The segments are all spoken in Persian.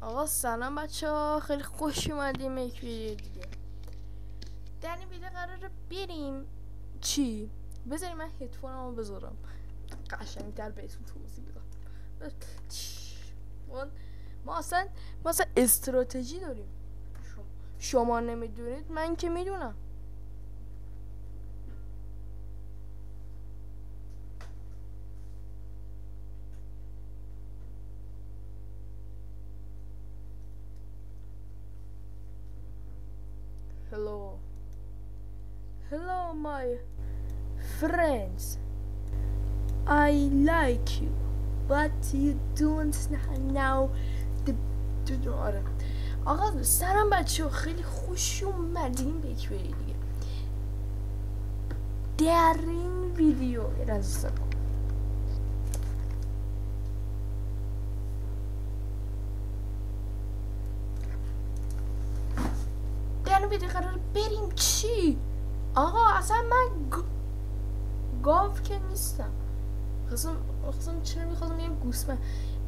آقا سلام بچه ها، خیلی خوش اومدیم یک ویدیو دیگه. در این ویدیو قراره بریم چی؟ بذاریم من هدفونمو بذارم قشنگ‌تر بهتون توضیح بدم. ما اصلا استراتژی داریم. شما نمیدونید، من که میدونم. Hello my friends, I like you but you don't know the آره آقا سلام بچه ها، خیلی خوش اومدین به یک ویدیو دیگه. در این ویدیو قرار بریم چی؟ آقا اصلا من گاو که نیستم. خواستم چرا میخواستم بگم گوسفند.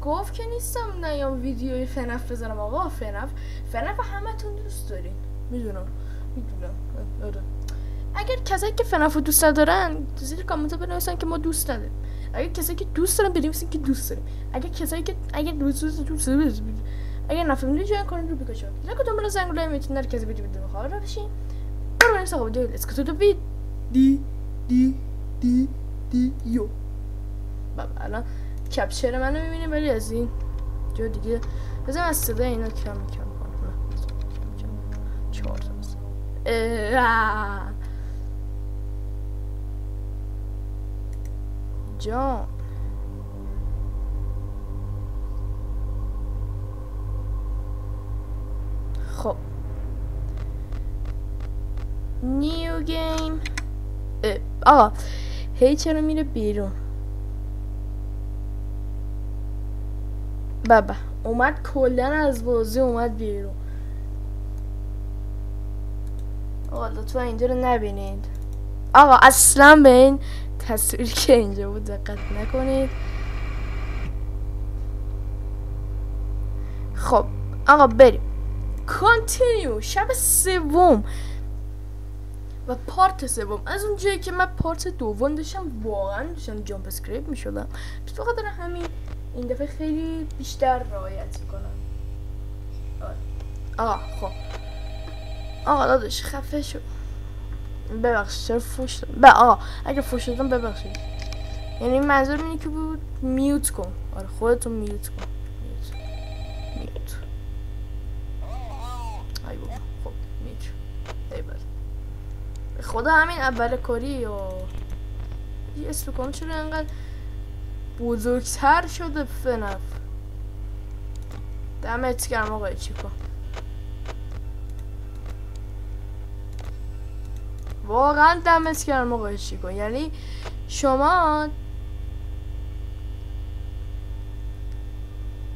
گاو که نیستم نیام ویدیوی فنف بذارم. آقا فنف همتون دوست دارین، میدونم. آره. اگر کسایی که فنف رو دوست ندارن زیر کامنت بنویسن که ما دوست نداریم. اگر کسایی که دوست دارن بنویسن که دوست داریم. اگر نفهمیدین چه کنید رو بکشید. لکه دنبال زنگوله میتونید هر کسی ویدیو بخواد را بشین. برو بریم سراغ ویدیو. لیتس گو تو ویدیو. بابا الان کپچر منو میبینیم، ولی از این جو دیگه بذارم از صدای اینا کم کنم. 4 تا جان خب نیو گیم. آقا هی چرا میره بیرون؟ بابا اومد کلن از بازی اومد بیرون. آقا لطفا اینجا رو نبینید. آقا اصلا به این تصویری که اینجا بود دقت نکنید. خب آقا بریم کانتینیو. شب سوم و پارت سوم. از اون جایی که من پارت دوم داشتم واقعا جامپ اسکریپ میشدم، به خاطر همین این دفعه خیلی بیشتر رعایت میکنم. آقا خب آقا داداش خفه شو. ببخشید چرا فوش دادم؟ آقا اگه فوش دادم ببخشید. یعنی منظورم اینه که بود میوت کن. آره خودتون میوت کن. میوت. ای بابا خب میوت. ای بابا خدا همین اول کاری یا یه اسم کنم چرا انقدر بزرگتر شده فنف. دمت گرم آقای چیکو، واقعا دمت گرم آقای چیکو. یعنی شما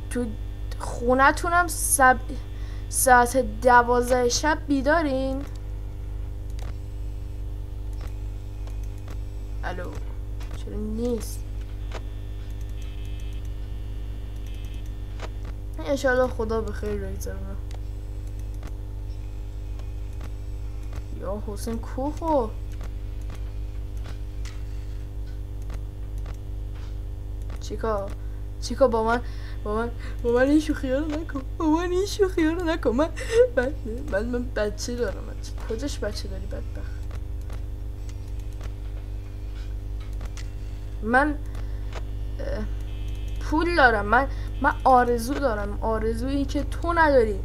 تو خونتونم ساعت 12 شب بیدارین؟ الو چرا نیست؟ انشالله خدا به خیر بگذارم. یا حسین کوخو چیکا با من این شوخی رو نکن. من بچه دارم. کجاش بچه داری بدبخت؟ من پول دارم. من آرزو دارم، آرزویی که تو نداری.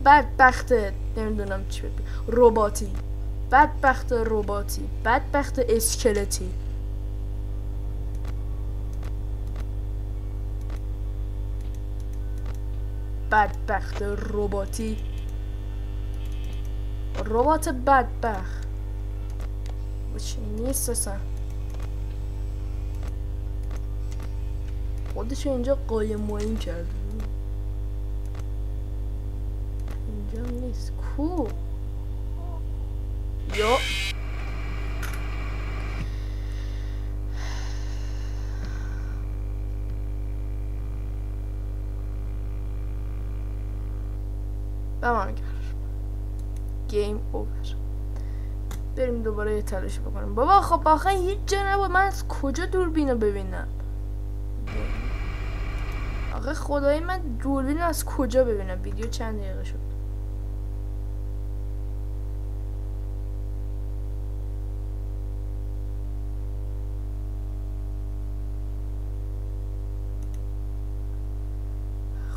بدبخت نمیدونم چی بگم. رباتی، بدبخت اسکلتی. بدبخت رباتی، ربات بدبخت چی نیست اصلا. خودشو اینجا قایم مایم کرده. اینجا نیست کو یا دمم کرد. گیم اوور. بریم دوباره یه تلاش بکنیم. بابا خب آخه هیچ جا نبود. من از کجا دوربینو ببینم؟ آخه خدای من دوربین از کجا ببینم؟ ویدیو چند دقیقه شد؟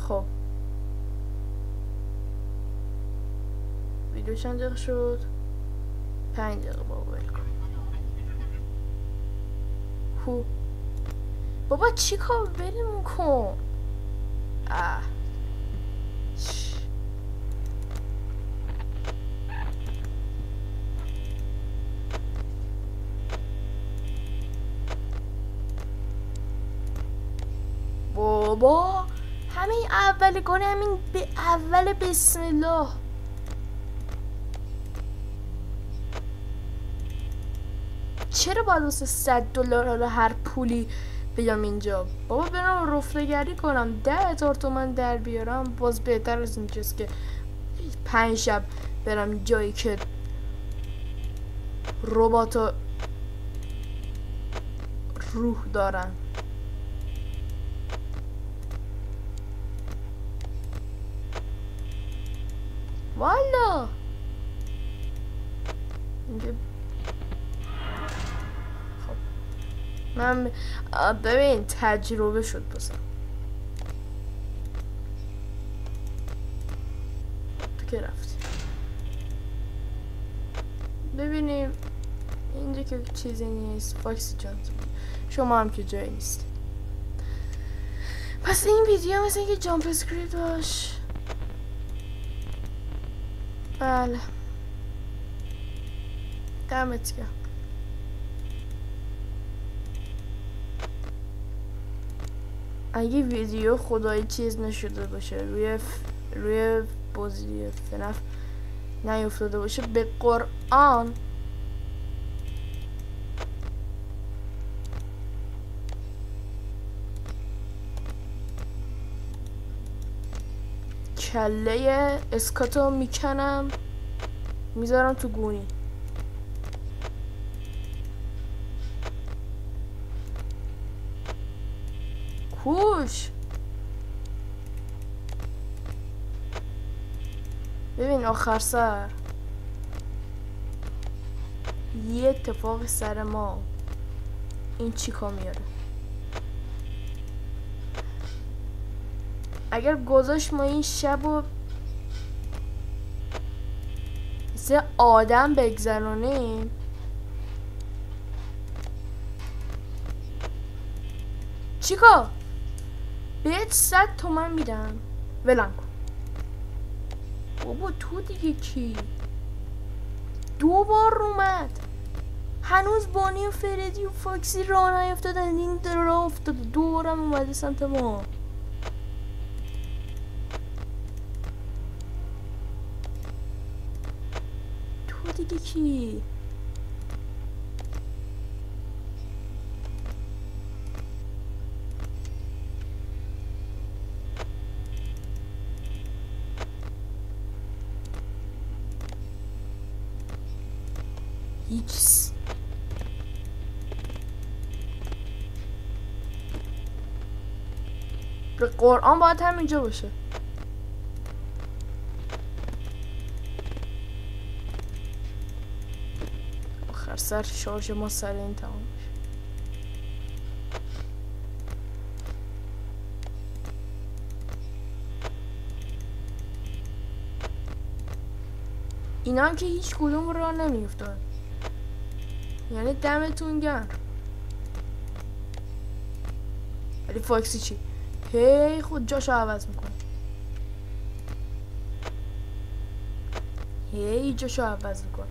خب ویدیو چند دقیقه شد؟ 5 دقیقه. بابا هو بابا چی کار بریم کن. بابا همین اول کار، همین به اول بسم الله. چرا باید واسه $100 حالا هر پولی بیام اینجا؟ بابا برم رفتگری کنم 10,000 تومن در بیارم، باز بهتر از اینجاست که 5 شب برم جایی که ربات روح دارن. والا خب من ببین تجربه شد بسم تو که رفتی. ببینیم اینجا که چیزی نیست. فاکسی جان شما هم که جایی نیست. پس این ویدیو مثل اینکه جامپ اسکریپت داشت. بله دمت گرم. اگه ویدیو خدایی چیز نشده باشه، روی بازی فنف نیفتاده باشه، به قرآن کله اسکاتو میکنم میذارم تو گونی. کوش ببین آخر سر یه اتفاق سر ما این چیکار میاره. اگر گذاشت ما این شب رو مثل آدم بگذرونیم، چیکار؟ بهت 100 تومن میدم ولم کن. بابا تو دیگه کی؟ 2 بار اومد. هنوز بانی و فردی و فاکسی راه نیفتادن، این در راه افتاده. 2 بارم اومده سمت ما. تو دیگه کی؟ هیچ. به قرآن باید همینجا باشه. آخر سر شارژ ما سر این تمام میشه. اینا هم که هیچ کدوم راه نمیفتاد. یعنی دمتون گرم. ولی فاکسی چی؟ هی خود جاشو عوض میکنه. هی جاشو عوض میکنه.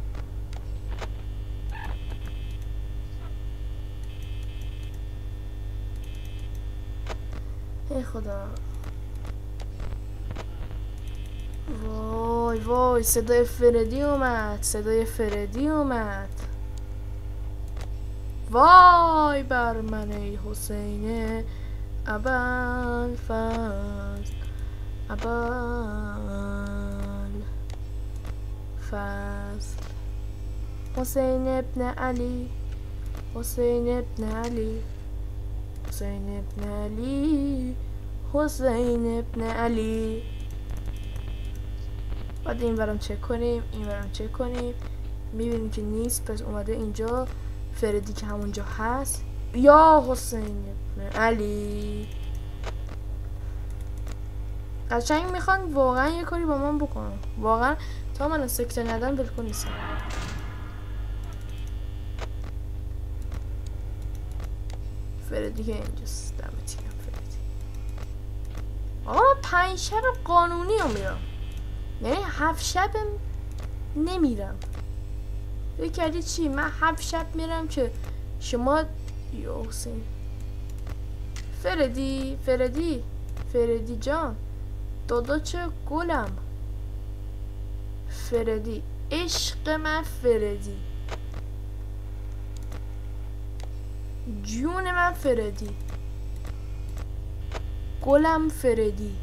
ای خدا. وای وای صدای فردی اومد. صدای فردی اومد. وای بر من ای حسین ابوالفضل ابوالفضل فضل حسین ابن علی حسین ابن علی حسین ابن علی حسین ابن علی. بعد این برام چک کنیم، این برام چک کنیم، میبینیم که نیست، پس اومده اینجا فردی که همونجا هست. یا حسین ابن علی. قشنگ میخوان واقعا یه کاری با من بکنم، واقعا تا من سکته ندم بلکن نیستم. فردی که اینجاست. دمت گرم فردی. آقا 5 شب قانونی رو میرم، یعنی 7 شب نمیرم. فکر کردی چی؟ من 7 شب میرم که شما یا حسین فردی جان داداچ گلم، فردی عشق من، فردی جون من، فردی گلم، فردی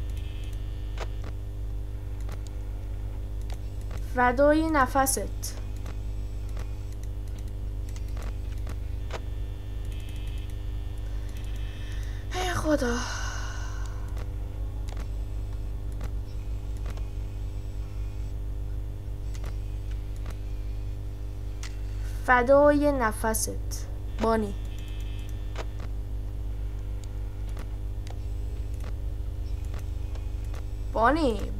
فدای نفست. ای خدا. فدای نفست بانی. بانی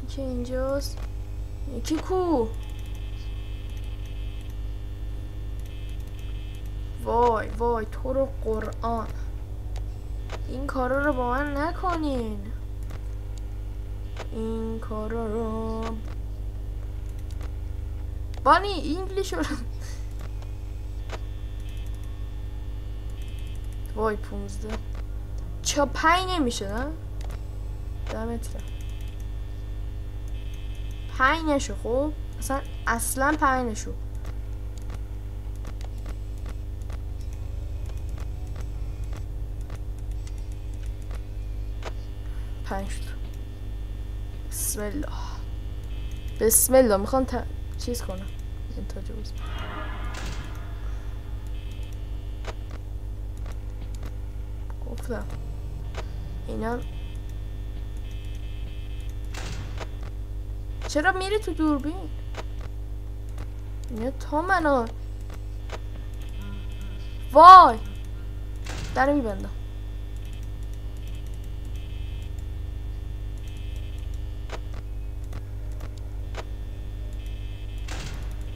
که اینجاست. یکی کو؟ وای تو رو قرآن این کارا رو با من نکنین، این کارا رو. بانی انگلیش رو وای 15 چا 5 نمیشه نه؟ دمت گرم 5 نشو. خب اصلا 5 نشو. بسم الله میخوام چیز کنم این تا جوز. گفتم اینا چرا میری تو دوربین؟ اینا تا منو وای در میبندم.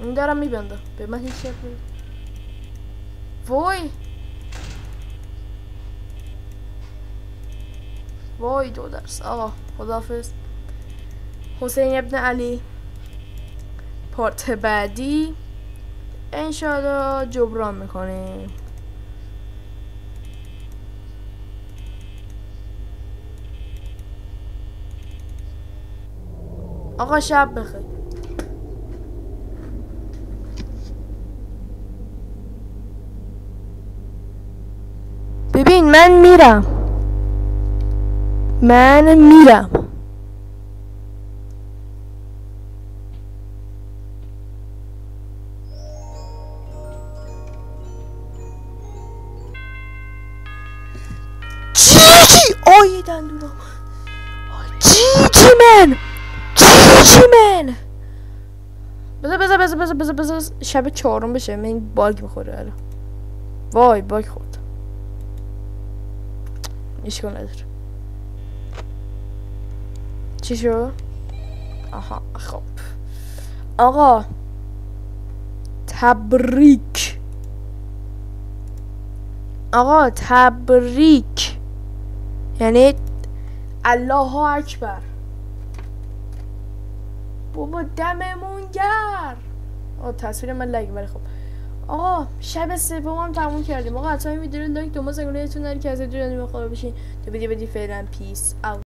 این دارم میبندم به من هیچ شد. وای 2 درس. آقا خداحافظ. حسین ابن علی پارت بعدی انشاءالله جبران میکنیم. آقا شب بخیر. ببین من میرم. چی آی دندونم. چی من بذار شب 4 بشه. من این باگ میخوره الان. وای باگ خورد. اشکال نداره. چی شو؟ آها خب آقا تبریک. یعنی الله اکبر. بابا دممون گرم. تصویر من لایک ولی خب آقا شب 3 هم تموم کردیم. آقا حتما این ویدیو رو لایک 2 ما زنگونه تون نری که از ویدیو خدا بشین. تو بدی فعلا پیس اوت.